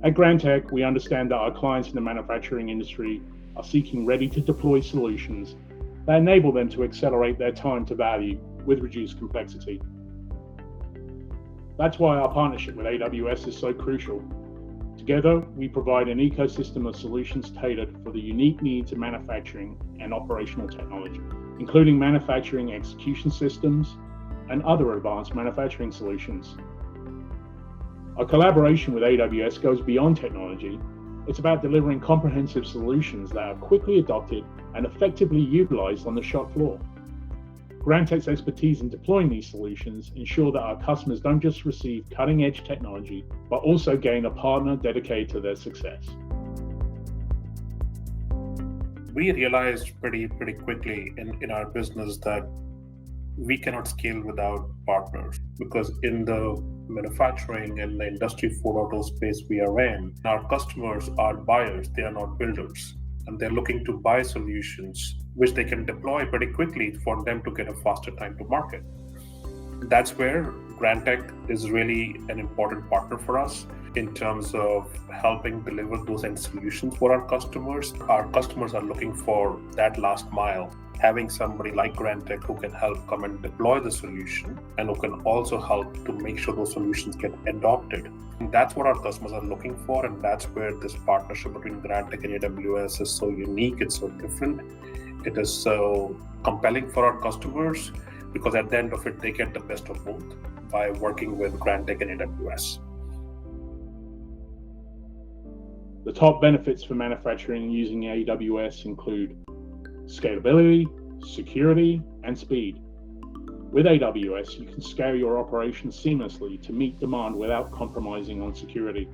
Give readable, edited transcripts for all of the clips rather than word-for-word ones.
At Grantek, we understand that our clients in the manufacturing industry are seeking ready-to-deploy solutions that enable them to accelerate their time to value with reduced complexity. That's why our partnership with AWS is so crucial. Together, we provide an ecosystem of solutions tailored for the unique needs of manufacturing and operational technology, including manufacturing execution systems and other advanced manufacturing solutions. Our collaboration with AWS goes beyond technology. It's about delivering comprehensive solutions that are quickly adopted and effectively utilized on the shop floor. Grantek's expertise in deploying these solutions ensure that our customers don't just receive cutting-edge technology, but also gain a partner dedicated to their success. We realized pretty quickly in our business that we cannot scale without partners, because in the manufacturing and the industry 4.0 space we are in, our customers are buyers, they are not builders. And they're looking to buy solutions which they can deploy pretty quickly for them to get a faster time to market. That's where Grantek is really an important partner for us in terms of helping deliver those end solutions for our customers. Our customers are looking for that last mile, having somebody like Grantek who can help come and deploy the solution and who can also help to make sure those solutions get adopted. And that's what our customers are looking for, and that's where this partnership between Grantek and AWS is so unique, it's so different, it is so compelling for our customers, because at the end of it, they get the best of both by working with Grantek and AWS. The top benefits for manufacturing using AWS include scalability, security, and speed. With AWS, you can scale your operations seamlessly to meet demand without compromising on security.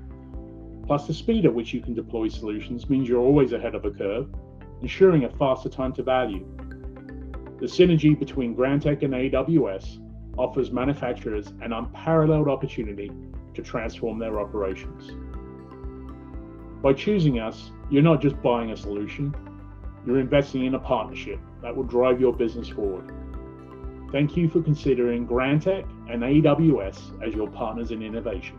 Plus, the speed at which you can deploy solutions means you're always ahead of the curve, ensuring a faster time to value. The synergy between Grantek and AWS offers manufacturers an unparalleled opportunity to transform their operations. By choosing us, you're not just buying a solution, you're investing in a partnership that will drive your business forward. Thank you for considering Grantek and AWS as your partners in innovation.